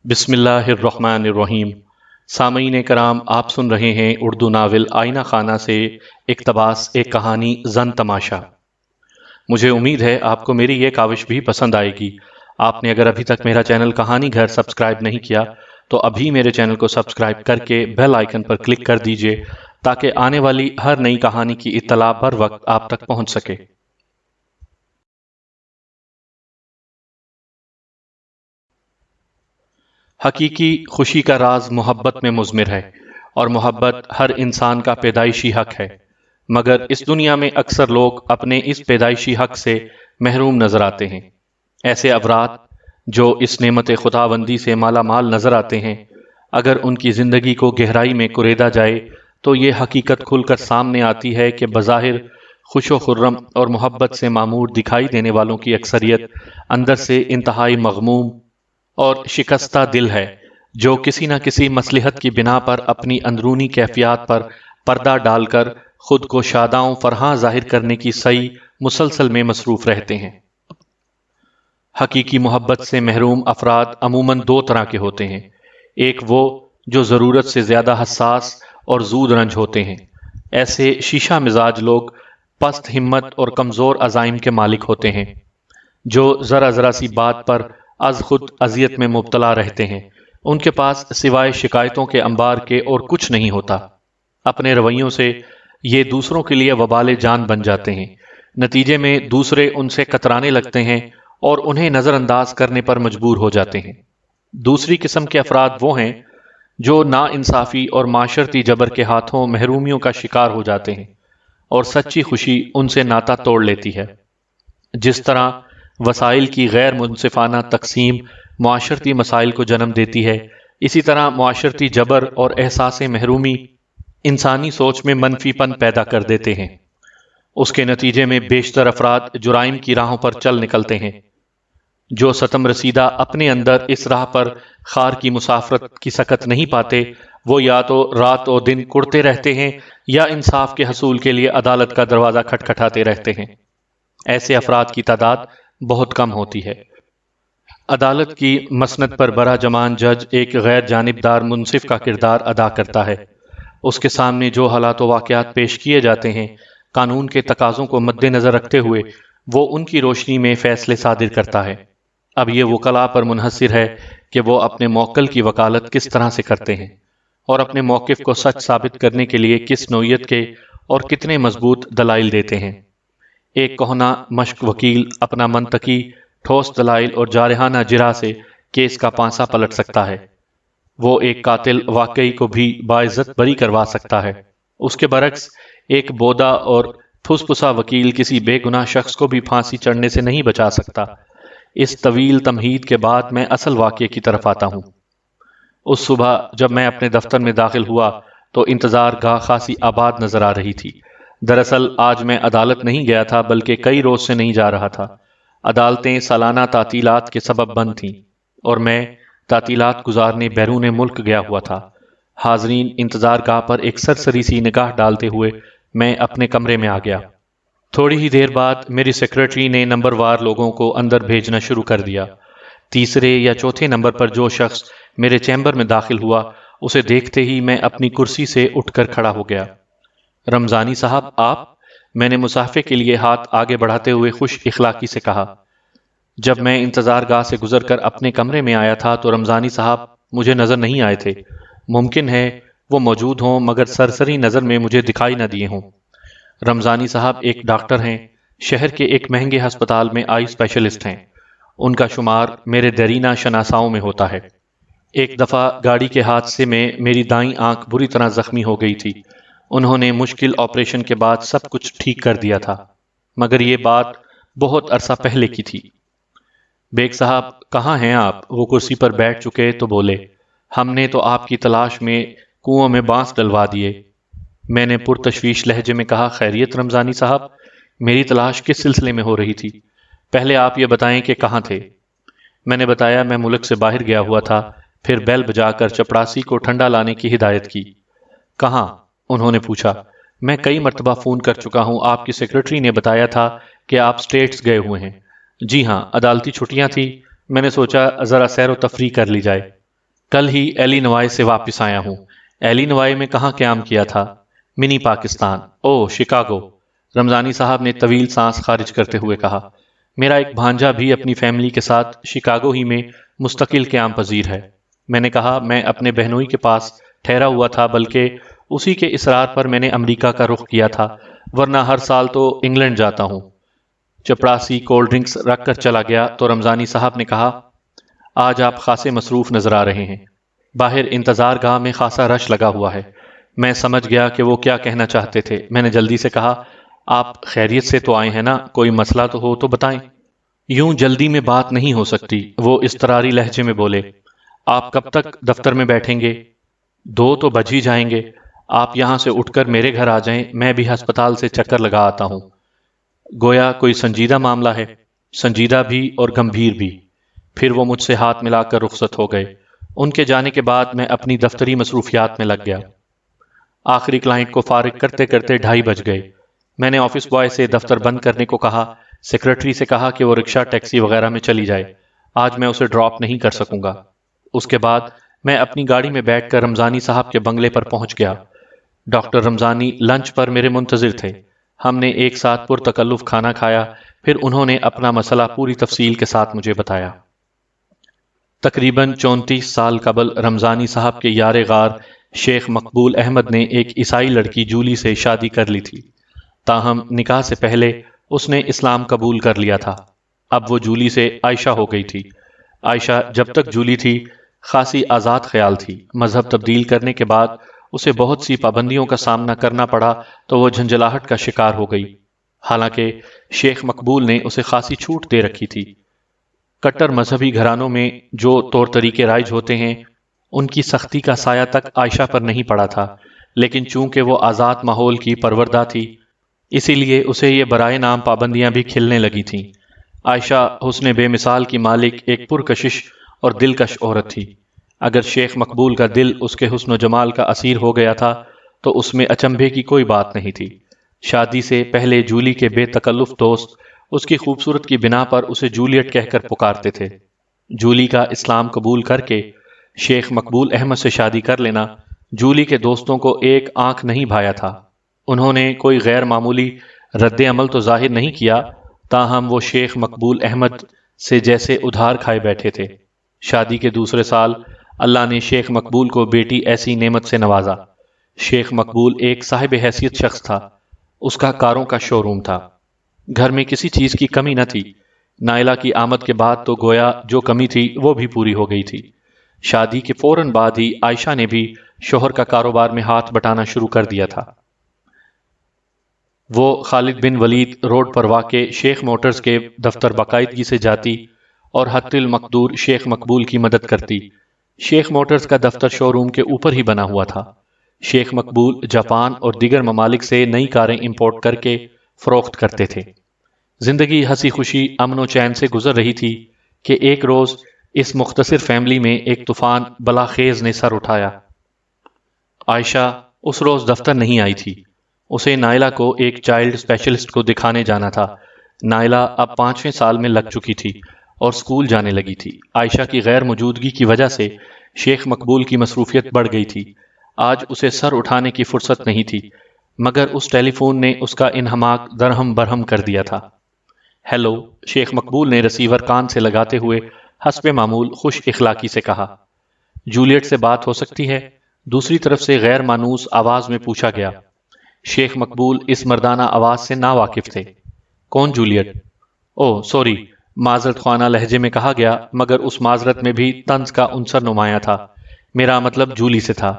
بسم اللہ الرحمن الرحیم۔ سامعین کرام، آپ سن رہے ہیں اردو ناول آئینہ خانہ سے اقتباس ایک کہانی زن تماشا۔ مجھے امید ہے آپ کو میری یہ کاوش بھی پسند آئے گی۔ آپ نے اگر ابھی تک میرا چینل کہانی گھر سبسکرائب نہیں کیا تو ابھی میرے چینل کو سبسکرائب کر کے بیل آئیکن پر کلک کر دیجئے تاکہ آنے والی ہر نئی کہانی کی اطلاع بر وقت آپ تک پہنچ سکے۔ حقیقی خوشی کا راز محبت میں مضمر ہے، اور محبت ہر انسان کا پیدائشی حق ہے، مگر اس دنیا میں اکثر لوگ اپنے اس پیدائشی حق سے محروم نظر آتے ہیں۔ ایسے افراد جو اس نعمت خداوندی سے مالا مال نظر آتے ہیں، اگر ان کی زندگی کو گہرائی میں کریدا جائے تو یہ حقیقت کھل کر سامنے آتی ہے کہ بظاہر خوش و خرم اور محبت سے معمور دکھائی دینے والوں کی اکثریت اندر سے انتہائی مغموم اور شکستہ دل ہے، جو کسی نہ کسی مصلحت کی بنا پر اپنی اندرونی کیفیات پر پردہ ڈال کر خود کو شاداں و فرحاں ظاہر کرنے کی سعی مسلسل میں مصروف رہتے ہیں۔ حقیقی محبت سے محروم افراد عموماً دو طرح کے ہوتے ہیں۔ ایک وہ جو ضرورت سے زیادہ حساس اور زود رنج ہوتے ہیں۔ ایسے شیشہ مزاج لوگ پست ہمت اور کمزور عزائم کے مالک ہوتے ہیں، جو ذرا ذرا سی بات پر از خود اذیت میں مبتلا رہتے ہیں۔ ان کے پاس سوائے شکایتوں کے انبار کے اور کچھ نہیں ہوتا۔ اپنے رویوں سے یہ دوسروں کے لیے وبال جان بن جاتے ہیں۔ نتیجے میں دوسرے ان سے کترانے لگتے ہیں اور انہیں نظر انداز کرنے پر مجبور ہو جاتے ہیں۔ دوسری قسم کے افراد وہ ہیں جو نا انصافی اور معاشرتی جبر کے ہاتھوں محرومیوں کا شکار ہو جاتے ہیں، اور سچی خوشی ان سے ناتا توڑ لیتی ہے۔ جس طرح وسائل کی غیر منصفانہ تقسیم معاشرتی مسائل کو جنم دیتی ہے، اسی طرح معاشرتی جبر اور احساس محرومی انسانی سوچ میں منفی پن پیدا کر دیتے ہیں۔ اس کے نتیجے میں بیشتر افراد جرائم کی راہوں پر چل نکلتے ہیں۔ جو ستم رسیدہ اپنے اندر اس راہ پر خار کی مسافرت کی سکت نہیں پاتے، وہ یا تو رات و دن کڑتے رہتے ہیں یا انصاف کے حصول کے لیے عدالت کا دروازہ کھٹکھٹاتے رہتے ہیں۔ ایسے افراد کی تعداد بہت کم ہوتی ہے۔ عدالت کی مسند پر برا جمان جج ایک غیر جانبدار منصف کا کردار ادا کرتا ہے۔ اس کے سامنے جو حالات و واقعات پیش کیے جاتے ہیں، قانون کے تقاضوں کو مد نظر رکھتے ہوئے وہ ان کی روشنی میں فیصلے صادر کرتا ہے۔ اب یہ وکلاء پر منحصر ہے کہ وہ اپنے موکل کی وکالت کس طرح سے کرتے ہیں، اور اپنے موقف کو سچ ثابت کرنے کے لیے کس نوعیت کے اور کتنے مضبوط دلائل دیتے ہیں۔ ایک کہنا مشق وکیل اپنا منطقی ٹھوس دلائل اور جارحانہ جرح سے کیس کا پانسا پلٹ سکتا ہے۔ وہ ایک قاتل واقعی کو بھی باعزت بری کروا سکتا ہے۔ اس کے برعکس ایک بودا اور پھس پھسا وکیل کسی بے گناہ شخص کو بھی پھانسی چڑھنے سے نہیں بچا سکتا۔ اس طویل تمہید کے بعد میں اصل واقعے کی طرف آتا ہوں۔ اس صبح جب میں اپنے دفتر میں داخل ہوا تو انتظار گاہ خاصی آباد نظر آ رہی تھی۔ دراصل آج میں عدالت نہیں گیا تھا، بلکہ کئی روز سے نہیں جا رہا تھا۔ عدالتیں سالانہ تعطیلات کے سبب بند تھیں، اور میں تعطیلات گزارنے بیرون ملک گیا ہوا تھا۔ حاضرین انتظار گاہ پر ایک سرسری سی نگاہ ڈالتے ہوئے میں اپنے کمرے میں آ گیا۔ تھوڑی ہی دیر بعد میری سیکرٹری نے نمبر وار لوگوں کو اندر بھیجنا شروع کر دیا۔ تیسرے یا چوتھے نمبر پر جو شخص میرے چیمبر میں داخل ہوا، اسے دیکھتے ہی میں اپنی کرسی سے اٹھ کر کھڑا ہو گیا۔ رمضانی صاحب، آپ؟ میں نے مصافحے کے لیے ہاتھ آگے بڑھاتے ہوئے خوش اخلاقی سے کہا۔ جب میں انتظار گاہ سے گزر کر اپنے کمرے میں آیا تھا تو رمضانی صاحب مجھے نظر نہیں آئے تھے۔ ممکن ہے وہ موجود ہوں، مگر سرسری نظر میں مجھے دکھائی نہ دیے ہوں۔ رمضانی صاحب ایک ڈاکٹر ہیں، شہر کے ایک مہنگے ہسپتال میں آئی اسپیشلسٹ ہیں۔ ان کا شمار میرے دیرینہ شناساؤں میں ہوتا ہے۔ ایک دفعہ گاڑی کے حادثے میں میری دائیں آنکھ بری طرح زخمی ہو گئی تھی۔ انہوں نے مشکل آپریشن کے بعد سب کچھ ٹھیک کر دیا تھا، مگر یہ بات بہت عرصہ پہلے کی تھی۔ بیگ صاحب، کہاں ہیں آپ؟ وہ کرسی پر بیٹھ چکے تو بولے، ہم نے تو آپ کی تلاش میں کنووں میں بانس ڈلوا دیے۔ میں نے پرتشویش لہجے میں کہا، خیریت رمضانی صاحب، میری تلاش کس سلسلے میں ہو رہی تھی؟ پہلے آپ یہ بتائیں کہ کہاں تھے؟ میں نے بتایا میں ملک سے باہر گیا ہوا تھا، پھر بیل بجا کر چپڑاسی کو ٹھنڈا لانے کی ہدایت کی۔ کہاں؟ انہوں نے پوچھا۔ میں کئی مرتبہ فون کر چکا ہوں، آپ کی سیکرٹری نے بتایا تھا کہ آپ سٹیٹس گئے ہوئے ہیں۔ جی ہاں، عدالتی چھٹیاں تھی، میں نے سوچا ذرا سیر و تفریح کر لی جائے۔ کل ہی ایلینوائے سے واپس آیا ہوں۔ ایلینوائے میں کہاں قیام کیا تھا؟ منی پاکستان۔ او شکاگو۔ رمضانی صاحب نے طویل سانس خارج کرتے ہوئے کہا۔ میرا ایک بھانجا بھی اپنی فیملی کے ساتھ شکاگو ہی میں مستقل قیام پذیر ہے۔ میں نے کہا میں اپنے بہنوئی کے پاس ٹھہرا ہوا تھا، بلکہ اسی کے اصرار پر میں نے امریکہ کا رخ کیا تھا، ورنہ ہر سال تو انگلینڈ جاتا ہوں۔ چپراسی کولڈ ڈرنکس رکھ کر چلا گیا تو رمضانی صاحب نے کہا آج آپ خاصے مصروف نظر آ رہے ہیں۔ باہر انتظار گاہ میں خاصا رش لگا ہوا ہے۔ میں سمجھ گیا کہ وہ کیا کہنا چاہتے تھے۔ میں نے جلدی سے کہا آپ خیریت سے تو آئے ہیں نا، کوئی مسئلہ تو ہو تو بتائیں۔ یوں جلدی میں بات نہیں ہو سکتی، وہ اضطراری لہجے میں بولے۔ آپ کب تک دفتر میں بیٹھیں گے؟ 2 تو بج ہی جائیں گے۔ آپ یہاں سے اٹھ کر میرے گھر آ جائیں، میں بھی ہسپتال سے چکر لگا آتا ہوں۔ گویا کوئی سنجیدہ معاملہ ہے؟ سنجیدہ بھی اور گمبھیر بھی۔ پھر وہ مجھ سے ہاتھ ملا کر رخصت ہو گئے۔ ان کے جانے کے بعد میں اپنی دفتری مصروفیات میں لگ گیا۔ آخری کلائنٹ کو فارغ کرتے کرتے 2:30 بج گئے۔ میں نے آفس بوائے سے دفتر بند کرنے کو کہا، سیکرٹری سے کہا کہ وہ رکشہ ٹیکسی وغیرہ میں چلی جائے، آج میں اسے ڈراپ نہیں کر سکوں گا۔ اس کے بعد میں اپنی گاڑی میں بیٹھ کر رمضانی صاحب کے بنگلے پر پہنچ گیا۔ ڈاکٹر رمضانی لنچ پر میرے منتظر تھے۔ ہم نے ایک ساتھ پرتکلف کھانا کھایا، پھر انہوں نے اپنا مسئلہ پوری تفصیل کے ساتھ مجھے بتایا۔ تقریباً 34 سال قبل رمضانی صاحب کے یار غار شیخ مقبول احمد نے ایک عیسائی لڑکی جولی سے شادی کر لی تھی۔ تاہم نکاح سے پہلے اس نے اسلام قبول کر لیا تھا۔ اب وہ جولی سے عائشہ ہو گئی تھی۔ عائشہ جب تک جولی تھی خاصی آزاد خیال تھی۔ مذہب تبدیل کرنے کے بعد اسے بہت سی پابندیوں کا سامنا کرنا پڑا تو وہ جھنجھلاہٹ کا شکار ہو گئی۔ حالانکہ شیخ مقبول نے اسے خاصی چھوٹ دے رکھی تھی۔ کٹر مذہبی گھرانوں میں جو طور طریقے رائج ہوتے ہیں ان کی سختی کا سایہ تک عائشہ پر نہیں پڑا تھا، لیکن چونکہ وہ آزاد ماحول کی پروردہ تھی اسی لیے اسے یہ برائے نام پابندیاں بھی کھلنے لگی تھیں۔ عائشہ حسن بے مثال کی مالک ایک پرکشش اور دلکش عورت تھی۔ اگر شیخ مقبول کا دل اس کے حسن و جمال کا اسیر ہو گیا تھا تو اس میں اچنبھے کی کوئی بات نہیں تھی۔ شادی سے پہلے جولی کے بے تکلف دوست اس کی خوبصورت کی بنا پر اسے جولیٹ کہہ کر پکارتے تھے۔ جولی کا اسلام قبول کر کے شیخ مقبول احمد سے شادی کر لینا جولی کے دوستوں کو ایک آنکھ نہیں بھایا تھا۔ انہوں نے کوئی غیر معمولی رد عمل تو ظاہر نہیں کیا، تاہم وہ شیخ مقبول احمد سے جیسے ادھار کھائے بیٹھے تھے۔ شادی کے دوسرے سال اللہ نے شیخ مقبول کو بیٹی ایسی نعمت سے نوازا۔ شیخ مقبول ایک صاحب حیثیت شخص تھا۔ اس کا کاروں کا شو روم تھا۔ گھر میں کسی چیز کی کمی نہ تھی۔ نائلہ کی آمد کے بعد تو گویا جو کمی تھی وہ بھی پوری ہو گئی تھی۔ شادی کے فوراً بعد ہی عائشہ نے بھی شوہر کا کاروبار میں ہاتھ بٹانا شروع کر دیا تھا۔ وہ خالد بن ولید روڈ پر واقع شیخ موٹرز کے دفتر باقاعدگی سے جاتی اور حتی المقدور شیخ مقبول کی مدد کرتی۔ شیخ موٹرز کا دفتر شو روم کے اوپر ہی بنا ہوا تھا۔ شیخ مقبول جاپان اور دیگر ممالک سے نئی کاریں امپورٹ کر کے فروخت کرتے تھے۔ زندگی ہنسی خوشی امن و چین سے گزر رہی تھی کہ ایک روز اس مختصر فیملی میں ایک طوفان بلاخیز نے سر اٹھایا۔ عائشہ اس روز دفتر نہیں آئی تھی۔ اسے نائلہ کو ایک چائلڈ اسپیشلسٹ کو دکھانے جانا تھا۔ نائلہ اب 5ویں سال میں لگ چکی تھی اور سکول جانے لگی تھی۔ عائشہ کی غیر موجودگی کی وجہ سے شیخ مقبول کی مصروفیت بڑھ گئی تھی۔ آج اسے سر اٹھانے کی فرصت نہیں تھی، مگر اس ٹیلی فون نے اس کا انہماک درہم برہم کر دیا تھا۔ ہیلو، شیخ مقبول نے ریسیور کان سے لگاتے ہوئے حسب معمول خوش اخلاقی سے کہا۔ جولیٹ سے بات ہو سکتی ہے؟ دوسری طرف سے غیر مانوس آواز میں پوچھا گیا۔ شیخ مقبول اس مردانہ آواز سے ناواقف تھے۔ کون جولیٹ؟ اوہ سوری، معذرت خوانہ لہجے میں کہا گیا، مگر اس معذرت میں بھی طنز کا عنصر نمایاں تھا۔ میرا مطلب جولی سے تھا۔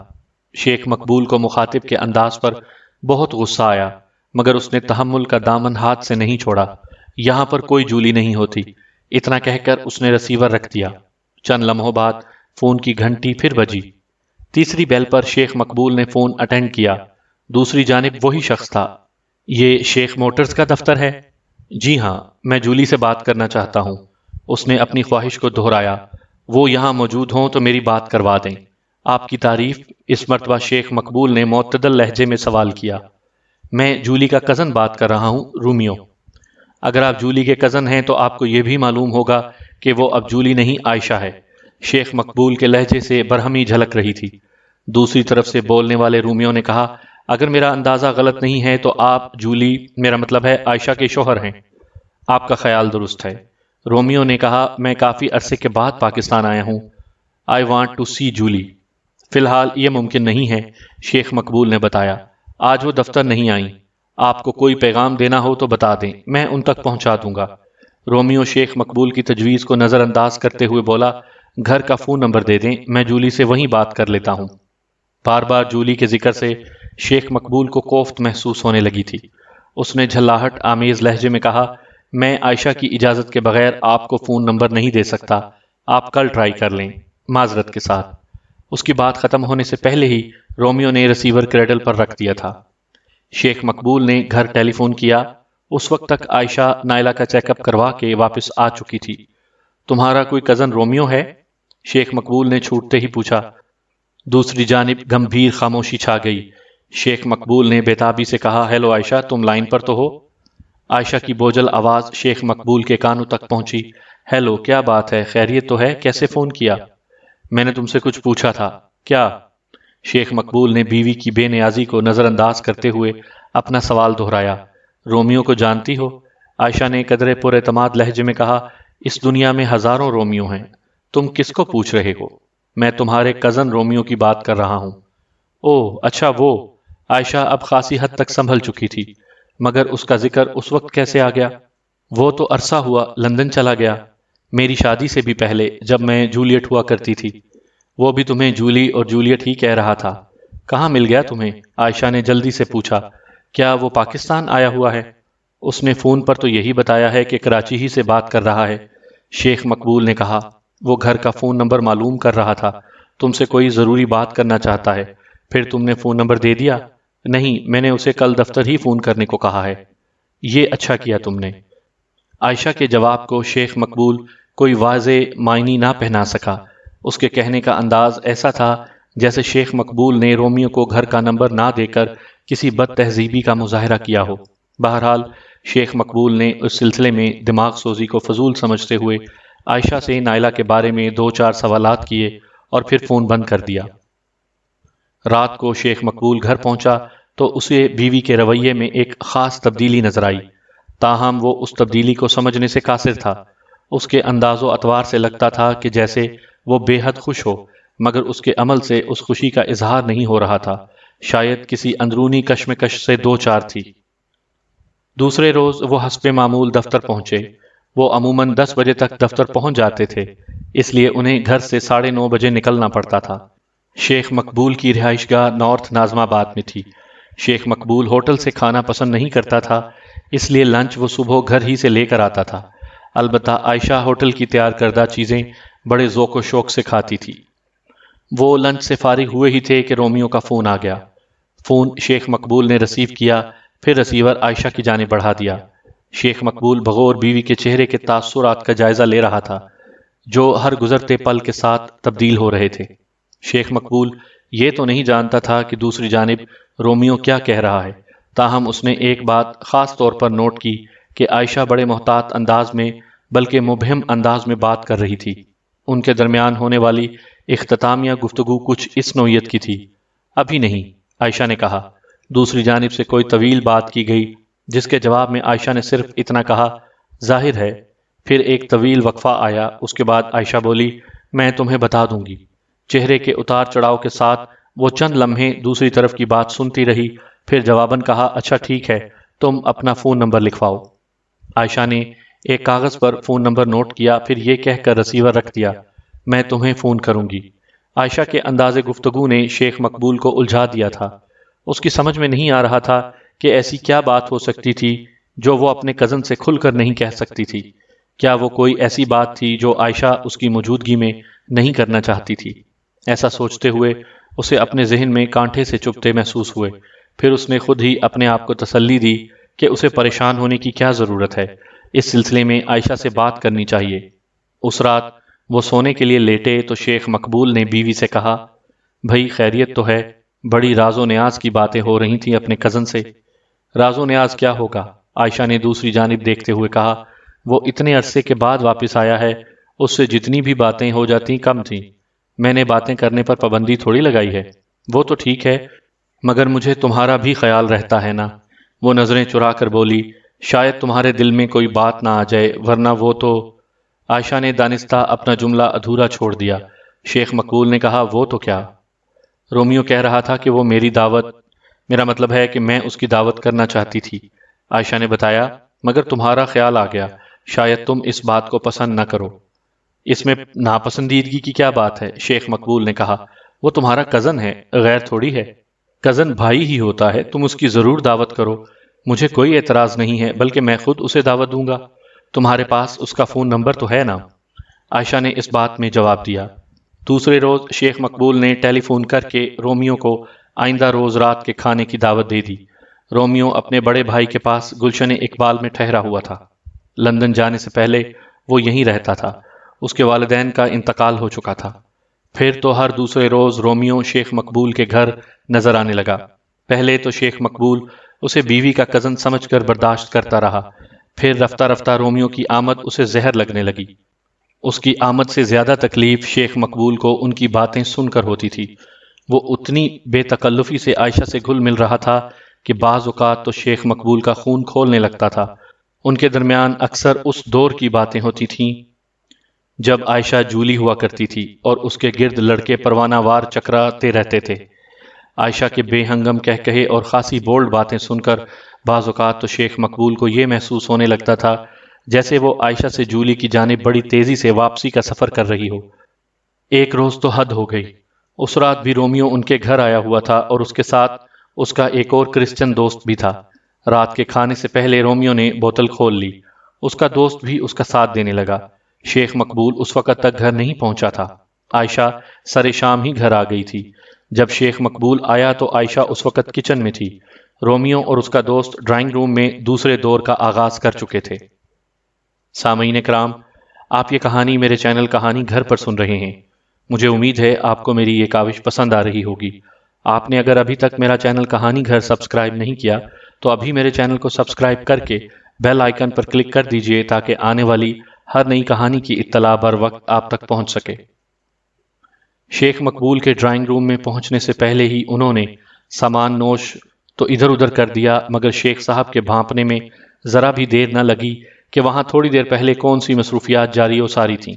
شیخ مقبول کو مخاطب کے انداز پر بہت غصہ آیا، مگر اس نے تحمل کا دامن ہاتھ سے نہیں چھوڑا۔ یہاں پر کوئی جولی نہیں ہوتی، اتنا کہہ کر اس نے ریسیور رکھ دیا۔ چند لمحوں بعد فون کی گھنٹی پھر بجی۔ تیسری بیل پر شیخ مقبول نے فون اٹینڈ کیا۔ دوسری جانب وہی شخص تھا۔ یہ شیخ موٹرز کا دفتر ہے؟ جی ہاں، میں جولی سے بات کرنا چاہتا ہوں۔ اس نے اپنی خواہش کو دہرایا۔ وہ یہاں موجود ہوں تو میری بات کروا دیں۔ آپ کی تعریف؟ اس مرتبہ شیخ مقبول نے معتدل لہجے میں سوال کیا۔ میں جولی کا کزن بات کر رہا ہوں، رومیو۔ اگر آپ جولی کے کزن ہیں تو آپ کو یہ بھی معلوم ہوگا کہ وہ اب جولی نہیں عائشہ ہے۔ شیخ مقبول کے لہجے سے برہمی جھلک رہی تھی۔ دوسری طرف سے بولنے والے رومیوں نے کہا، اگر میرا اندازہ غلط نہیں ہے تو آپ جولی، میرا مطلب ہے عائشہ کے شوہر ہیں۔ آپ کا خیال درست ہے۔ رومیو نے کہا، میں کافی عرصے کے بعد پاکستان آیا ہوں۔ آئی وانٹ ٹو سی جولی۔ فی الحال یہ ممکن نہیں ہے، شیخ مقبول نے بتایا۔ آج وہ دفتر نہیں آئیں۔ آپ کو کوئی پیغام دینا ہو تو بتا دیں، میں ان تک پہنچا دوں گا۔ رومیو شیخ مقبول کی تجویز کو نظر انداز کرتے ہوئے بولا، گھر کا فون نمبر دے دیں، میں جولی سے وہیں بات کر لیتا ہوں۔ بار بار جولی کے ذکر سے شیخ مقبول کو کوفت محسوس ہونے لگی تھی۔ اس نے جھلاہٹ آمیز لہجے میں کہا، میں عائشہ کی اجازت کے بغیر آپ کو فون نمبر نہیں دے سکتا، آپ کل ٹرائی کر لیں، معذرت کے ساتھ۔ اس کی بات ختم ہونے سے پہلے ہی رومیو نے ریسیور کریڈل پر رکھ دیا تھا۔ شیخ مقبول نے گھر ٹیلی فون کیا۔ اس وقت تک عائشہ نائلہ کا چیک اپ کروا کے واپس آ چکی تھی۔ تمہارا کوئی کزن رومیو ہے؟ شیخ مقبول نے چھوٹتے ہی پوچھا۔ دوسری جانب گمبھیر خاموشی چھا گئی۔ شیخ مقبول نے بےتابی سے کہا، ہیلو عائشہ، تم لائن پر تو ہو؟ عائشہ کی بوجھل آواز شیخ مقبول کے کانوں تک پہنچی۔ ہیلو، کیا بات ہے؟ خیریت تو ہے؟ کیسے فون کیا؟ میں نے تم سے کچھ پوچھا تھا۔ کیا؟ شیخ مقبول نے بیوی کی بے نیازی کو نظر انداز کرتے ہوئے اپنا سوال دہرایا۔ رومیو کو جانتی ہو؟ عائشہ نے قدرے پر اعتماد لہجے میں کہا، اس دنیا میں ہزاروں رومیو ہیں، تم کس کو پوچھ رہے ہو؟ میں تمہارے کزن رومیو کی بات کر رہا ہوں۔ اوہ اچھا وہ۔ عائشہ اب خاصی حد تک سنبھل چکی تھی، مگر اس کا ذکر اس وقت کیسے آ گیا؟ وہ تو عرصہ ہوا لندن چلا گیا، میری شادی سے بھی پہلے، جب میں جولیٹ ہوا کرتی تھی۔ وہ بھی تمہیں جولی اور جولیٹ ہی کہہ رہا تھا۔ کہاں مل گیا تمہیں؟ عائشہ نے جلدی سے پوچھا۔ کیا وہ پاکستان آیا ہوا ہے؟ اس نے فون پر تو یہی بتایا ہے کہ کراچی ہی سے بات کر رہا ہے، شیخ مقبول نے کہا۔ وہ گھر کا فون نمبر معلوم کر رہا تھا، تم سے کوئی ضروری بات کرنا چاہتا ہے۔ پھر تم نے فون نمبر دے دیا؟ نہیں، میں نے اسے کل دفتر ہی فون کرنے کو کہا ہے۔ یہ اچھا کیا تم نے۔ عائشہ کے جواب کو شیخ مقبول کوئی واضح معنی نہ پہنا سکا۔ اس کے کہنے کا انداز ایسا تھا جیسے شیخ مقبول نے رومیو کو گھر کا نمبر نہ دے کر کسی بد تہذیبی کا مظاہرہ کیا ہو۔ بہرحال شیخ مقبول نے اس سلسلے میں دماغ سوزی کو فضول سمجھتے ہوئے عائشہ سے نائلہ کے بارے میں 2-4 سوالات کیے اور پھر فون بند کر دیا۔ رات کو شیخ مقبول گھر پہنچا تو اسے بیوی کے رویے میں ایک خاص تبدیلی نظر آئی، تاہم وہ اس تبدیلی کو سمجھنے سے قاصر تھا۔ اس کے انداز و اطوار سے لگتا تھا کہ جیسے وہ بے حد خوش ہو، مگر اس کے عمل سے اس خوشی کا اظہار نہیں ہو رہا تھا، شاید کسی اندرونی کشمکش سے دوچار تھی۔ دوسرے روز وہ حسب معمول دفتر پہنچے۔ وہ عموماً 10 بجے تک دفتر پہنچ جاتے تھے، اس لیے انہیں گھر سے 9:30 بجے نکلنا پڑتا تھا۔ شیخ مقبول کی رہائش گاہ نارتھ ناظم آباد میں تھی۔ شیخ مقبول ہوٹل سے کھانا پسند نہیں کرتا تھا، اس لیے لنچ وہ صبح گھر ہی سے لے کر آتا تھا۔ البتہ عائشہ ہوٹل کی تیار کردہ چیزیں بڑے ذوق و شوق سے کھاتی تھی۔ وہ لنچ سے فارغ ہوئے ہی تھے کہ رومیو کا فون آ گیا۔ فون شیخ مقبول نے ریسیو کیا، پھر ریسیور عائشہ کی جانب بڑھا دیا۔ شیخ مقبول بغور بیوی کے چہرے کے تاثرات کا جائزہ لے رہا تھا، جو ہر گزرتے پل کے ساتھ تبدیل ہو رہے تھے۔ شیخ مقبول یہ تو نہیں جانتا تھا کہ دوسری جانب رومیو کیا کہہ رہا ہے، تاہم اس نے ایک بات خاص طور پر نوٹ کی کہ عائشہ بڑے محتاط انداز میں بلکہ مبہم انداز میں بات کر رہی تھی۔ ان کے درمیان ہونے والی اختتامیہ گفتگو کچھ اس نوعیت کی تھی، ابھی نہیں، عائشہ نے کہا۔ دوسری جانب سے کوئی طویل بات کی گئی، جس کے جواب میں عائشہ نے صرف اتنا کہا، ظاہر ہے۔ پھر ایک طویل وقفہ آیا، اس کے بعد عائشہ بولی، میں تمہیں بتا دوں گی۔ چہرے کے اتار چڑھاؤ کے ساتھ وہ چند لمحے دوسری طرف کی بات سنتی رہی، پھر جواباً کہا، اچھا ٹھیک ہے، تم اپنا فون نمبر لکھواؤ۔ عائشہ نے ایک کاغذ پر فون نمبر نوٹ کیا، پھر یہ کہہ کر ریسیور رکھ دیا، میں تمہیں فون کروں گی۔ عائشہ کے انداز گفتگو نے شیخ مقبول کو الجھا دیا تھا۔ اس کی سمجھ میں نہیں آ رہا تھا کہ ایسی کیا بات ہو سکتی تھی جو وہ اپنے کزن سے کھل کر نہیں کہہ سکتی تھی۔ کیا وہ کوئی ایسی بات تھی جو عائشہ اس کی موجودگی میں نہیں کرنا چاہتی تھی؟ ایسا سوچتے ہوئے اسے اپنے ذہن میں کانٹے سے چبھتے محسوس ہوئے۔ پھر اس نے خود ہی اپنے آپ کو تسلی دی کہ اسے پریشان ہونے کی کیا ضرورت ہے، اس سلسلے میں عائشہ سے بات کرنی چاہیے۔ اس رات وہ سونے کے لیے لیٹے تو شیخ مقبول نے بیوی سے کہا، بھئی خیریت تو ہے؟ بڑی راز و نیاز کی باتیں ہو رہی تھیں اپنے کزن سے۔ راز و نیاز کیا ہوگا؟ عائشہ نے دوسری جانب دیکھتے ہوئے کہا، وہ اتنے عرصے کے بعد واپس آیا ہے اس سے جتنی بھی باتیں ہو جاتی کم تھیں۔ میں نے باتیں کرنے پر پابندی تھوڑی لگائی ہے۔ وہ تو ٹھیک ہے، مگر مجھے تمہارا بھی خیال رہتا ہے نا۔ وہ نظریں چرا کر بولی، شاید تمہارے دل میں کوئی بات نہ آ جائے، ورنہ وہ تو… عائشہ نے دانستہ اپنا جملہ ادھورا چھوڑ دیا۔ شیخ مقبول نے کہا، وہ تو کیا؟ رومیو کہہ رہا تھا کہ وہ میرا مطلب ہے کہ میں اس کی دعوت کرنا چاہتی تھی۔ عائشہ نے بتایا، مگر تمہارا خیال آ گیا، شاید تم اس بات کو پسند نہ کرو۔ اس میں ناپسندیدگی کی کیا بات ہے؟ شیخ مقبول نے کہا، وہ تمہارا کزن ہے، غیر تھوڑی ہے۔ کزن بھائی ہی ہوتا ہے، تم اس کی ضرور دعوت کرو۔ مجھے کوئی اعتراض نہیں ہے، بلکہ میں خود اسے دعوت دوں گا۔ تمہارے پاس اس کا فون نمبر تو ہے نا؟ عائشہ نے اس بات میں جواب دیا۔ دوسرے روز شیخ مقبول نے ٹیلی فون کر کے رومیو کو آئندہ روز رات کے کھانے کی دعوت دے دی۔ رومیو اپنے بڑے بھائی کے پاس گلشن اقبال میں ٹھہرا ہوا تھا۔ لندن جانے سے پہلے وہ یہیں رہتا تھا۔ اس کے والدین کا انتقال ہو چکا تھا۔ پھر تو ہر دوسرے روز رومیو شیخ مقبول کے گھر نظر آنے لگا۔ پہلے تو شیخ مقبول اسے بیوی کا کزن سمجھ کر برداشت کرتا رہا، پھر رفتہ رفتہ رومیو کی آمد اسے زہر لگنے لگی۔ اس کی آمد سے زیادہ تکلیف شیخ مقبول کو ان کی باتیں سن کر ہوتی تھی۔ وہ اتنی بے تکلفی سے عائشہ سے گھل مل رہا تھا کہ بعض اوقات تو شیخ مقبول کا خون کھولنے لگتا تھا۔ ان کے درمیان اکثر اس دور کی باتیں ہوتی تھیں جب عائشہ جولی ہوا کرتی تھی اور اس کے گرد لڑکے پروانہ وار چکراتے رہتے تھے۔ عائشہ کے بے ہنگم کہے اور خاصی بولڈ باتیں سن کر بعض اوقات تو شیخ مقبول کو یہ محسوس ہونے لگتا تھا جیسے وہ عائشہ سے جولی کی جانب بڑی تیزی سے واپسی کا سفر کر رہی ہو۔ ایک روز تو حد ہو گئی۔ اس رات بھی رومیو ان کے گھر آیا ہوا تھا اور اس کے ساتھ اس کا ایک اور کرسچن دوست بھی تھا۔ رات کے کھانے سے پہلے رومیو نے بوتل کھول لی۔ اس کا دوست بھی اس کا ساتھ دینے لگا۔ شیخ مقبول اس وقت تک گھر نہیں پہنچا تھا۔ عائشہ سر شام ہی گھر آ گئی تھی۔ جب شیخ مقبول آیا تو عائشہ اس وقت کچن میں تھی۔ رومیو اور اس کا دوست ڈرائنگ روم میں دوسرے دور کا آغاز کر چکے تھے۔ سامعین کرام، آپ یہ کہانی میرے چینل کہانی گھر پر سن رہے ہیں۔ مجھے امید ہے آپ کو میری یہ کاوش پسند آ رہی ہوگی۔ آپ نے اگر ابھی تک میرا چینل کہانی گھر سبسکرائب نہیں کیا تو ابھی میرے چینل کو سبسکرائب کر کے بیل آئیکن پر کلک کر دیجئے تاکہ آنے والی ہر نئی کہانی کی اطلاع بر وقت آپ تک پہنچ سکے۔ شیخ مقبول کے ڈرائنگ روم میں پہنچنے سے پہلے ہی انہوں نے سامان نوش تو ادھر ادھر کر دیا، مگر شیخ صاحب کے بھانپنے میں ذرا بھی دیر نہ لگی کہ وہاں تھوڑی دیر پہلے کون سی مصروفیات جاری و ساری تھیں۔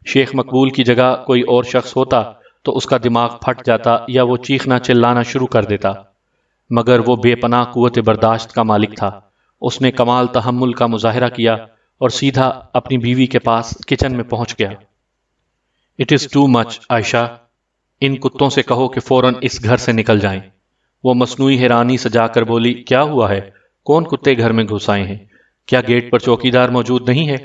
شیخ مقبول کی جگہ کوئی اور شخص ہوتا تو اس کا دماغ پھٹ جاتا یا وہ چیخنا چلانا شروع کر دیتا، مگر وہ بے پناہ قوت برداشت کا مالک تھا۔ اس نے کمال تحمل کا مظاہرہ کیا اور سیدھا اپنی بیوی کے پاس کچن میں پہنچ گیا۔ "اٹ از ٹو مچ عائشہ، ان کتوں سے کہو کہ فوراً اس گھر سے نکل جائیں۔" وہ مصنوعی حیرانی سجا کر بولی، "کیا ہوا ہے؟ کون کتے گھر میں گھس آئے ہیں؟ کیا گیٹ پر چوکیدار موجود نہیں ہے؟"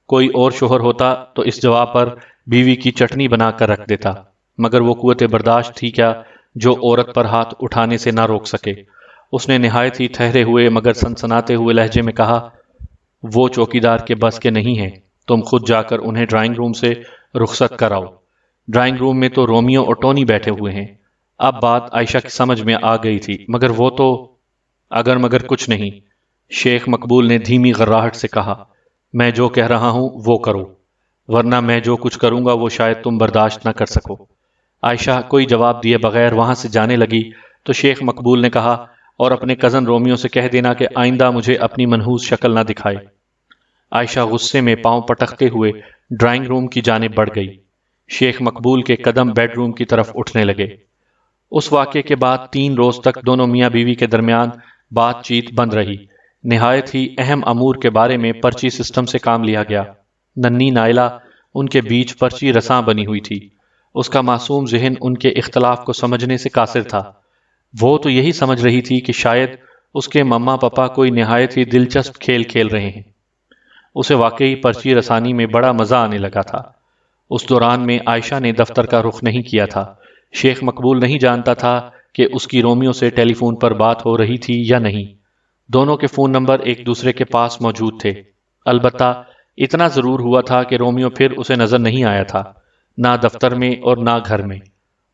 کوئی اور شوہر ہوتا تو اس جواب پر بیوی کی چٹنی بنا کر رکھ دیتا، مگر وہ قوت برداشت تھی کیا جو عورت پر ہاتھ اٹھانے سے نہ روک سکے۔ اس نے نہایت ہی ٹھہرے ہوئے مگر سنسناتے ہوئے لہجے میں کہا، "وہ چوکیدار کے بس کے نہیں ہیں، تم خود جا کر انہیں ڈرائنگ روم سے رخصت کراؤ۔ ڈرائنگ روم میں تو رومیو اور ٹونی بیٹھے ہوئے ہیں۔ اب بات عائشہ کی سمجھ میں آ گئی تھی، مگر وہ تو اگر مگر کچھ نہیں۔ شیخ مقبول نے دھیمی غراہٹ سے کہا، "میں جو کہہ رہا ہوں وہ کرو، ورنہ میں جو کچھ کروں گا وہ شاید تم برداشت نہ کر سکو۔ عائشہ کوئی جواب دیے بغیر وہاں سے جانے لگی تو شیخ مقبول نے کہا، "اور اپنے کزن رومیو سے کہہ دینا کہ آئندہ مجھے اپنی منحوس شکل نہ دکھائے۔ عائشہ غصے میں پاؤں پٹکتے ہوئے ڈرائنگ روم کی جانب بڑھ گئی۔ شیخ مقبول کے قدم بیڈ روم کی طرف اٹھنے لگے۔ اس واقعے کے بعد 3 روز تک دونوں میاں بیوی کے درمیان بات چیت بند رہی۔ نہایت ہی اہم امور کے بارے میں پرچی سسٹم سے کام لیا گیا۔ ننھی نائلہ ان کے بیچ پرچی رساں بنی ہوئی تھی۔ اس کا معصوم ذہن ان کے اختلاف کو سمجھنے سے قاصر تھا۔ وہ تو یہی سمجھ رہی تھی کہ شاید اس کے مما پاپا کوئی نہایت ہی دلچسپ کھیل کھیل رہے ہیں۔ اسے واقعی پرچی رسانی میں بڑا مزہ آنے لگا تھا۔ اس دوران میں عائشہ نے دفتر کا رخ نہیں کیا تھا۔ شیخ مقبول نہیں جانتا تھا کہ اس کی رومیو سے ٹیلی فون پر بات ہو رہی تھی یا نہیں۔ دونوں کے فون نمبر ایک دوسرے کے پاس موجود تھے۔ البتہ اتنا ضرور ہوا تھا کہ رومیو پھر اسے نظر نہیں آیا تھا، نہ دفتر میں اور نہ گھر میں۔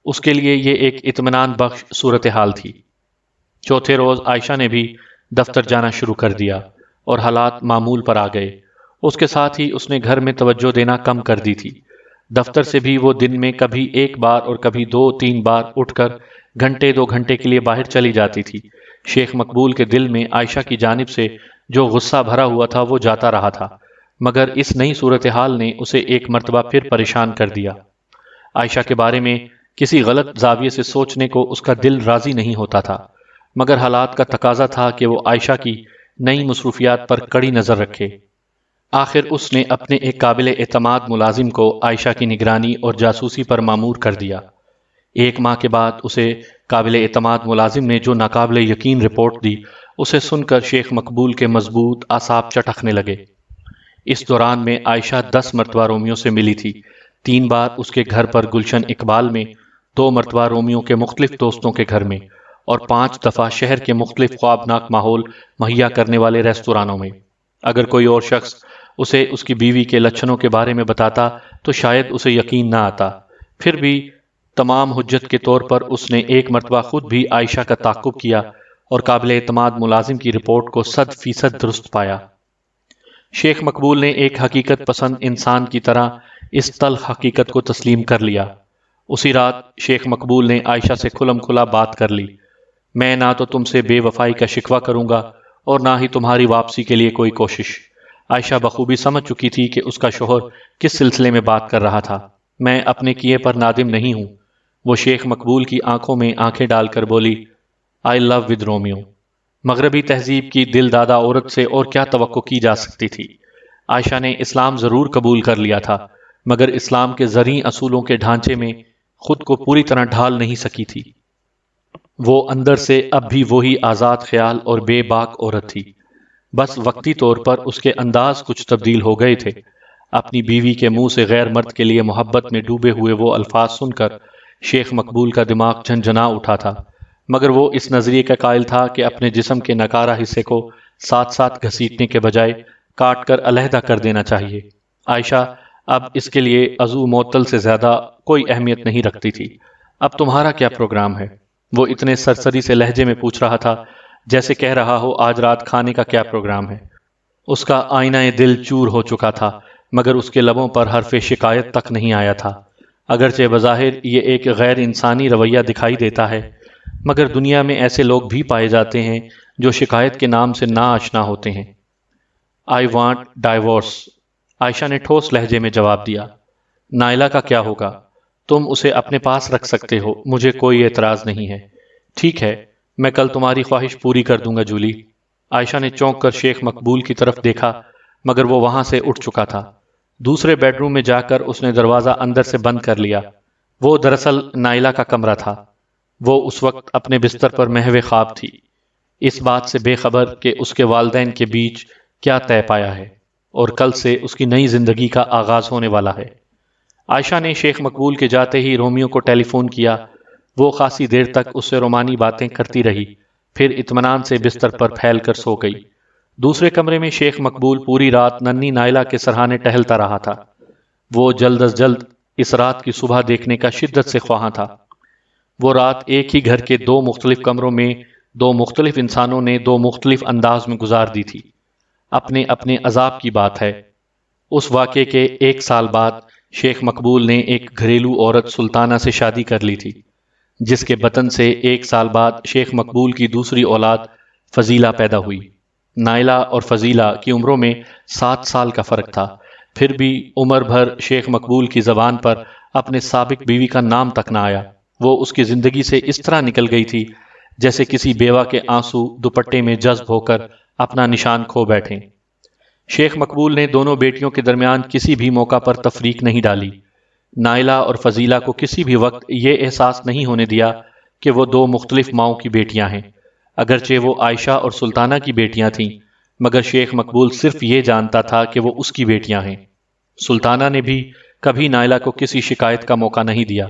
اس کے لیے یہ ایک اطمینان بخش صورتحال تھی۔ چوتھے روز عائشہ نے بھی دفتر جانا شروع کر دیا اور حالات معمول پر آ گئے۔ اس کے ساتھ ہی اس نے گھر میں توجہ دینا کم کر دی تھی۔ دفتر سے بھی وہ دن میں کبھی ایک بار اور کبھی 2-3 بار اٹھ کر گھنٹے 2 گھنٹے کے لیے باہر چلی جاتی تھی۔ شیخ مقبول کے دل میں عائشہ کی جانب سے جو غصہ بھرا ہوا تھا وہ جاتا رہا تھا، مگر اس نئی صورتحال نے اسے ایک مرتبہ پھر پریشان کر دیا۔ عائشہ کے بارے میں کسی غلط زاویے سے سوچنے کو اس کا دل راضی نہیں ہوتا تھا، مگر حالات کا تقاضا تھا کہ وہ عائشہ کی نئی مصروفیات پر کڑی نظر رکھے۔ آخر اس نے اپنے ایک قابل اعتماد ملازم کو عائشہ کی نگرانی اور جاسوسی پر مامور کر دیا۔ 1 ماہ کے بعد اسے قابل اعتماد ملازم نے جو ناقابل یقین رپورٹ دی، اسے سن کر شیخ مقبول کے مضبوط اعصاب چٹکنے لگے۔ اس دوران میں عائشہ 10 مرتبہ رومیو سے ملی تھی، 3 بار اس کے گھر پر گلشن اقبال میں، 2 مرتبہ رومیو کے مختلف دوستوں کے گھر میں، اور 5 دفعہ شہر کے مختلف خوابناک ماحول مہیا کرنے والے ریستورانوں میں۔ اگر کوئی اور شخص اسے اس کی بیوی کے لچھنوں کے بارے میں بتاتا تو شاید اسے یقین نہ آتا، پھر بھی تمام حجت کے طور پر اس نے ایک مرتبہ خود بھی عائشہ کا تعقب کیا اور قابل اعتماد ملازم کی رپورٹ کو 100% درست پایا۔ شیخ مقبول نے ایک حقیقت پسند انسان کی طرح اس تلخ حقیقت کو تسلیم کر لیا۔ اسی رات شیخ مقبول نے عائشہ سے کھلم کھلا بات کر لی۔ میں نہ تو تم سے بے وفائی کا شکوہ کروں گا اور نہ ہی تمہاری واپسی کے لیے کوئی کوشش۔ عائشہ بخوبی سمجھ چکی تھی کہ اس کا شوہر کس سلسلے میں بات کر رہا تھا۔ میں اپنے کیے پر نادم نہیں ہوں، وہ شیخ مقبول کی آنکھوں میں آنکھیں ڈال کر بولی، آئی لو ود رومیو۔ مغربی تہذیب کی دل دادا عورت سے اور کیا توقع کی جا سکتی تھی؟ عائشہ نے اسلام ضرور قبول کر لیا تھا، مگر اسلام کے زرعی اصولوں کے ڈھانچے میں خود کو پوری طرح ڈھال نہیں سکی تھی۔ وہ اندر سے اب بھی وہی آزاد خیال اور بے باک عورت تھی، بس وقتی طور پر اس کے انداز کچھ تبدیل ہو گئے تھے۔ اپنی بیوی کے منہ سے غیر مرد کے لیے محبت میں ڈوبے ہوئے وہ الفاظ سن کر شیخ مقبول کا دماغ جھنجھنا اٹھا تھا، مگر وہ اس نظریے کا قائل تھا کہ اپنے جسم کے نکارہ حصے کو ساتھ ساتھ گھسیٹنے کے بجائے کاٹ کر علیحدہ کر دینا چاہیے۔ عائشہ اب اس کے لیے عضو معطل سے زیادہ کوئی اہمیت نہیں رکھتی تھی۔ اب تمہارا کیا پروگرام ہے؟ وہ اتنے سرسری سے لہجے میں پوچھ رہا تھا جیسے کہہ رہا ہو آج رات کھانے کا کیا پروگرام ہے۔ اس کا آئینہ دل چور ہو چکا تھا، مگر اس کے لبوں پر حرف شکایت تک نہیں آیا تھا۔ اگرچہ بظاہر یہ ایک غیر انسانی رویہ دکھائی دیتا ہے، مگر دنیا میں ایسے لوگ بھی پائے جاتے ہیں جو شکایت کے نام سے ناآشنا ہوتے ہیں۔ آئی وانٹ ڈائیورس، عائشہ نے ٹھوس لہجے میں جواب دیا۔ نائلہ کا کیا ہوگا؟ تم اسے اپنے پاس رکھ سکتے ہو، مجھے کوئی اعتراض نہیں ہے۔ ٹھیک ہے، میں کل تمہاری خواہش پوری کر دوں گا جولی۔ عائشہ نے چونک کر شیخ مقبول کی طرف دیکھا، مگر وہ وہاں سے اٹھ چکا تھا۔ دوسرے بیڈ روم میں جا کر اس نے دروازہ اندر سے بند کر لیا۔ وہ دراصل نائلہ کا کمرہ تھا۔ وہ اس وقت اپنے بستر پر محو خواب تھی، اس بات سے بے خبر کہ اس کے والدین کے بیچ کیا طے پایا ہے اور کل سے اس کی نئی زندگی کا آغاز ہونے والا ہے۔ عائشہ نے شیخ مقبول کے جاتے ہی رومیو کو ٹیلی فون کیا۔ وہ خاصی دیر تک اس سے رومانی باتیں کرتی رہی، پھر اطمینان سے بستر پر پھیل کر سو گئی۔ دوسرے کمرے میں شیخ مقبول پوری رات ننھی نائلہ کے سرہانے ٹہلتا رہا تھا۔ وہ جلد از جلد اس رات کی صبح دیکھنے کا شدت سے خواہاں تھا۔ وہ رات ایک ہی گھر کے 2 مختلف کمروں میں 2 مختلف انسانوں نے 2 مختلف انداز میں گزار دی تھی۔ اپنے اپنے عذاب کی بات ہے۔ اس واقعے کے 1 سال بعد شیخ مقبول نے ایک گھریلو عورت سلطانہ سے شادی کر لی تھی، جس کے بطن سے 1 سال بعد شیخ مقبول کی دوسری اولاد فضیلہ پیدا ہوئی۔ نائلہ اور فضیلہ کی عمروں میں 7 سال کا فرق تھا، پھر بھی عمر بھر شیخ مقبول کی زبان پر اپنے سابق بیوی کا نام تک نہ آیا۔ وہ اس کی زندگی سے اس طرح نکل گئی تھی جیسے کسی بیوہ کے آنسو دوپٹے میں جذب ہو کر اپنا نشان کھو بیٹھیں۔ شیخ مقبول نے دونوں بیٹیوں کے درمیان کسی بھی موقع پر تفریق نہیں ڈالی۔ نائلہ اور فضیلہ کو کسی بھی وقت یہ احساس نہیں ہونے دیا کہ وہ 2 مختلف ماؤں کی بیٹیاں ہیں۔ اگرچہ وہ عائشہ اور سلطانہ کی بیٹیاں تھیں، مگر شیخ مقبول صرف یہ جانتا تھا کہ وہ اس کی بیٹیاں ہیں۔ سلطانہ نے بھی کبھی نائلہ کو کسی شکایت کا موقع نہیں دیا۔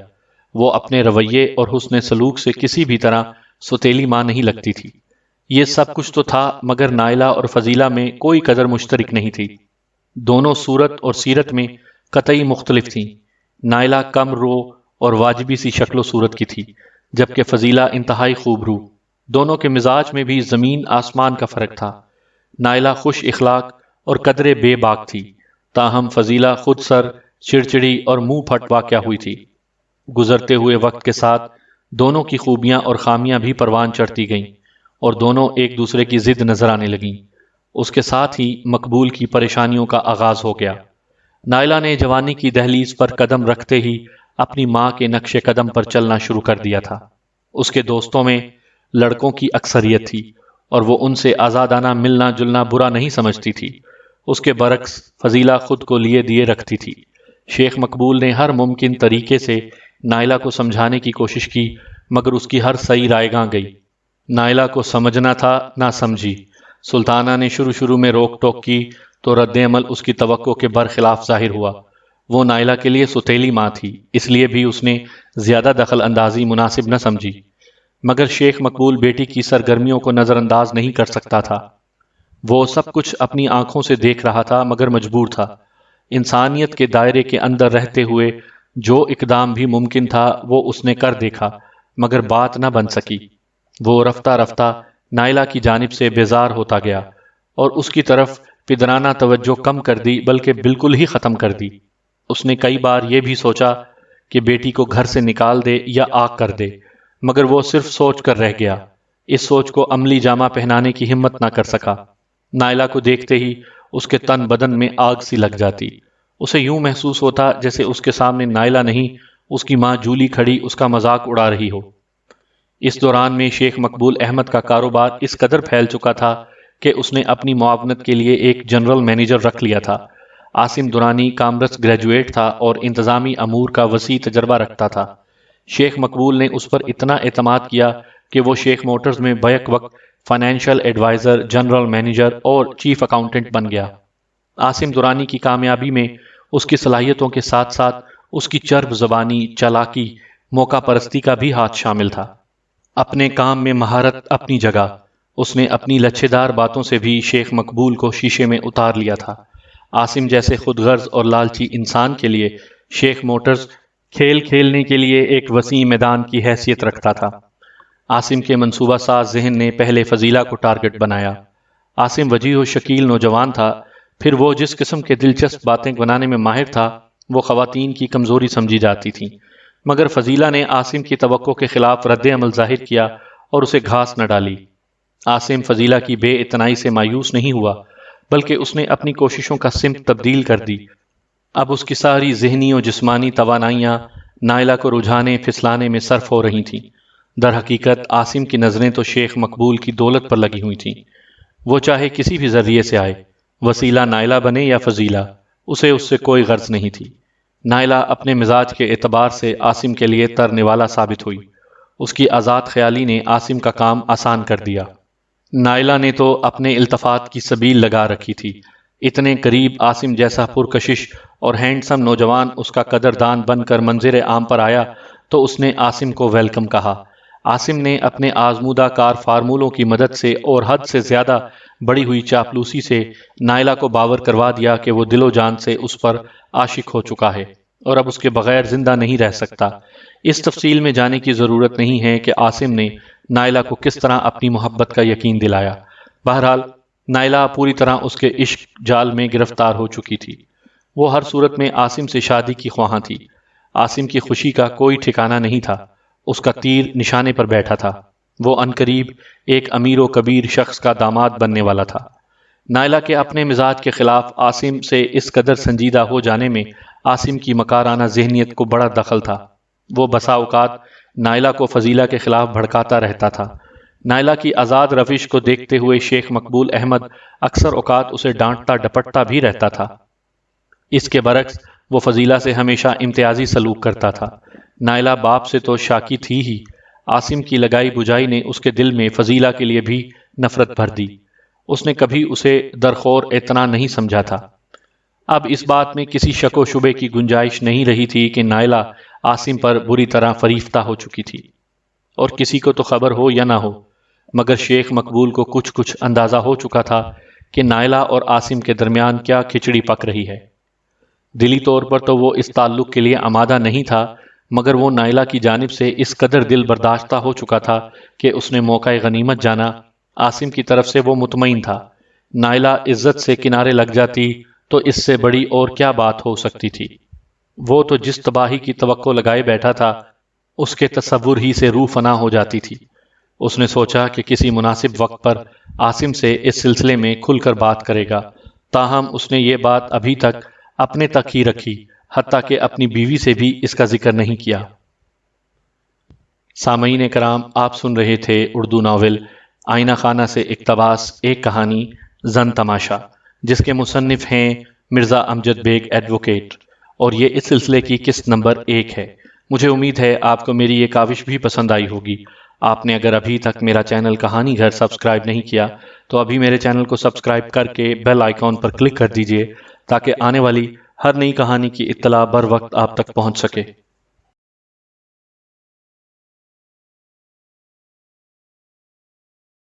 وہ اپنے رویے اور حسن سلوک سے کسی بھی طرح سوتیلی ماں نہیں لگتی تھی۔ یہ سب کچھ تو تھا، مگر نائلہ اور فضیلہ میں کوئی قدر مشترک نہیں تھی۔ دونوں صورت اور سیرت میں قطعی مختلف تھیں۔ نائلہ کم رو اور واجبی سی شکل و صورت کی تھی، جبکہ فضیلہ انتہائی خوب رو۔ دونوں کے مزاج میں بھی زمین آسمان کا فرق تھا۔ نائلہ خوش اخلاق اور قدرے بے باک تھی، تاہم فضیلہ خود سر، چڑچڑی اور منہ پھٹ واقع ہوئی تھی۔ گزرتے ہوئے وقت کے ساتھ دونوں کی خوبیاں اور خامیاں بھی پروان چڑھتی گئیں اور دونوں ایک دوسرے کی ضد نظر آنے لگیں۔ اس کے ساتھ ہی مقبول کی پریشانیوں کا آغاز ہو گیا۔ نائلہ نے جوانی کی دہلیز پر قدم رکھتے ہی اپنی ماں کے نقش قدم پر چلنا شروع کر دیا تھا۔ اس کے دوستوں میں لڑکوں کی اکثریت تھی اور وہ ان سے آزادانہ ملنا جلنا برا نہیں سمجھتی تھی۔ اس کے برعکس فضیلہ خود کو لیے دیے رکھتی تھی۔ شیخ مقبول نے ہر ممکن طریقے سے نائلہ کو سمجھانے کی کوشش کی، مگر اس کی ہر صحیح رائے گاں گئی۔ نائلہ کو سمجھنا تھا، نہ سمجھی۔ سلطانہ نے شروع میں روک ٹوک کی تو رد عمل اس کی توقع کے برخلاف ظاہر ہوا۔ وہ نائلہ کے لیے ستیلی ماں تھی، اس لیے بھی اس نے زیادہ دخل اندازی مناسب نہ سمجھی، مگر شیخ مقبول بیٹی کی سرگرمیوں کو نظر انداز نہیں کر سکتا تھا۔ وہ سب کچھ اپنی آنکھوں سے دیکھ رہا تھا مگر مجبور تھا۔ انسانیت کے دائرے کے اندر رہتے ہوئے جو اقدام بھی ممکن تھا وہ اس نے کر دیکھا، مگر بات نہ بن سکی۔ وہ رفتہ رفتہ نائلہ کی جانب سے بیزار ہوتا گیا اور اس کی طرف پدرانہ توجہ کم کر دی، بلکہ بالکل ہی ختم کر دی۔ اس نے کئی بار یہ بھی سوچا کہ بیٹی کو گھر سے نکال دے یا آگ کر دے، مگر وہ صرف سوچ کر رہ گیا۔ اس سوچ کو عملی جامہ پہنانے کی ہمت نہ کر سکا۔ نائلہ کو دیکھتے ہی اس کے تن بدن میں آگ سی لگ جاتی۔ اسے یوں محسوس ہوتا جیسے اس کے سامنے نائلہ نہیں، اس کی ماں جولی کھڑی اس کا مذاق اڑا رہی ہو۔ اس دوران میں شیخ مقبول احمد کا کاروبار اس قدر پھیل چکا تھا کہ اس نے اپنی معاونت کے لیے ایک جنرل مینیجر رکھ لیا تھا۔ عاصم درانی کامرس گریجویٹ تھا اور انتظامی امور کا وسیع تجربہ رکھتا تھا۔ شیخ مقبول نے اس پر اتنا اعتماد کیا کہ وہ شیخ موٹرز میں بیک وقت فائنینشیل ایڈوائزر، جنرل مینیجر اور چیف اکاؤنٹنٹ بن گیا۔ عاصم درانی کی کامیابی میں اس کی صلاحیتوں کے ساتھ ساتھ اس کی چرب زبانی، چالاکی، موقع پرستی کا بھی ہاتھ شامل تھا۔ اپنے کام میں مہارت اپنی جگہ، اس نے اپنی لچھے دار باتوں سے بھی شیخ مقبول کو شیشے میں اتار لیا تھا۔ عاصم جیسے خود غرض اور لالچی انسان کے لیے شیخ موٹرز کھیل کھیلنے کے لیے ایک وسیع میدان کی حیثیت رکھتا تھا۔ عاصم کے منصوبہ ساز ذہن نے پہلے فضیلہ کو ٹارگٹ بنایا۔ عاصم وجیح و شکیل نوجوان تھا، پھر وہ جس قسم کے دلچسپ باتیں بنانے میں ماہر تھا وہ خواتین کی کمزوری سمجھی جاتی تھیں، مگر فضیلہ نے عاصم کی توقع کے خلاف رد عمل ظاہر کیا اور اسے گھاس نہ ڈالی۔ عاصم فضیلہ کی بے اعتنائی سے مایوس نہیں ہوا، بلکہ اس نے اپنی کوششوں کا سمت تبدیل کر دی۔ اب اس کی ساری ذہنی و جسمانی توانائیاں نائلہ کو رجھانے پھسلانے میں صرف ہو رہی تھیں۔ در حقیقت عاصم کی نظریں تو شیخ مقبول کی دولت پر لگی ہوئی تھیں۔ وہ چاہے کسی بھی ذریعے سے آئے، وسیلہ نائلہ بنے یا فضیلہ، اسے اس سے کوئی غرض نہیں تھی۔ نائلہ اپنے مزاج کے اعتبار سے عاصم کے لیے ترنے والا ثابت ہوئی۔ اس کی آزاد خیالی نے عاصم کا کام آسان کر دیا۔ نائلہ نے تو اپنے التفات کی سبیل لگا رکھی تھی۔ اتنے قریب عاصم جیسا پرکشش اور ہینڈسم نوجوان اس کا قدردان بن کر منظر عام پر آیا تو اس نے عاصم کو ویلکم کہا۔ عاصم نے اپنے آزمودہ کار فارمولوں کی مدد سے اور حد سے زیادہ بڑی ہوئی چاپلوسی سے نائلہ کو باور کروا دیا کہ وہ دل و جان سے اس پر عاشق ہو چکا ہے اور اب اس کے بغیر زندہ نہیں رہ سکتا۔ اس تفصیل میں جانے کی ضرورت نہیں ہے کہ عاصم نے نائلہ کو کس طرح اپنی محبت کا یقین دلایا۔ بہرحال نائلہ پوری طرح اس کے عشق جال میں گرفتار ہو چکی تھی۔ وہ ہر صورت میں عاصم سے شادی کی خواہاں تھی۔ عاصم کی خوشی کا کوئی ٹھکانہ نہیں تھا، اس کا تیر نشانے پر بیٹھا تھا۔ وہ عنقریب ایک امیر و کبیر شخص کا داماد بننے والا تھا۔ نائلہ کے اپنے مزاج کے خلاف عاصم سے اس قدر سنجیدہ ہو جانے میں عاصم کی مکارانہ ذہنیت کو بڑا دخل تھا۔ وہ بسا اوقات نائلہ کو فضیلہ کے خلاف بھڑکاتا رہتا تھا۔ نائلہ کی آزاد روش کو دیکھتے ہوئے شیخ مقبول احمد اکثر اوقات اسے ڈانٹتا ڈپٹتا بھی رہتا تھا۔ اس کے برعکس وہ فضیلہ سے ہمیشہ امتیازی سلوک کرتا تھا۔ نائلہ باپ سے تو شاکی تھی ہی، عاصم کی لگائی بجائی نے اس کے دل میں فضیلہ کے لیے بھی نفرت بھر دی۔ اس نے کبھی اسے درخور اعتنا نہیں سمجھا تھا۔ اب اس بات میں کسی شک و شبے کی گنجائش نہیں رہی تھی کہ نائلہ عاصم پر بری طرح فریفتہ ہو چکی تھی، اور کسی کو تو خبر ہو یا نہ ہو، مگر شیخ مقبول کو کچھ اندازہ ہو چکا تھا کہ نائلہ اور عاصم کے درمیان کیا کھچڑی پک رہی ہے۔ دلی طور پر تو وہ اس تعلق کے لیے آمادہ نہیں تھا، مگر وہ نائلہ کی جانب سے اس قدر دل برداشتہ ہو چکا تھا کہ اس نے موقع غنیمت جانا۔ عاصم کی طرف سے وہ مطمئن تھا نائلہ عزت سے کنارے لگ جاتی تو اس سے بڑی اور کیا بات ہو سکتی تھی۔ وہ تو جس تباہی کی توقع لگائے بیٹھا تھا اس کے تصور ہی سے روح فنا ہو جاتی تھی۔ اس نے سوچا کہ کسی مناسب وقت پر عاصم سے اس سلسلے میں کھل کر بات کرے گا، تاہم اس نے یہ بات ابھی تک اپنے تک ہی رکھی، حتیٰ کہ اپنی بیوی سے بھی اس کا ذکر نہیں کیا۔ سامعین کرام، آپ سن رہے تھے اردو ناول آئینہ خانہ سے اقتباس ایک کہانی زن تماشا، جس کے مصنف ہیں مرزا امجد بیگ ایڈوکیٹ، اور یہ اس سلسلے کی قسط نمبر 1 ہے۔ مجھے امید ہے آپ کو میری یہ کاوش بھی پسند آئی ہوگی۔ آپ نے اگر ابھی تک میرا چینل کہانی گھر سبسکرائب نہیں کیا تو ابھی میرے چینل کو سبسکرائب کر کے بیل آئیکن پر کلک کر دیجئے تاکہ آنے والی ہر نئی کہانی کی اطلاع بر وقت آپ تک پہنچ سکے۔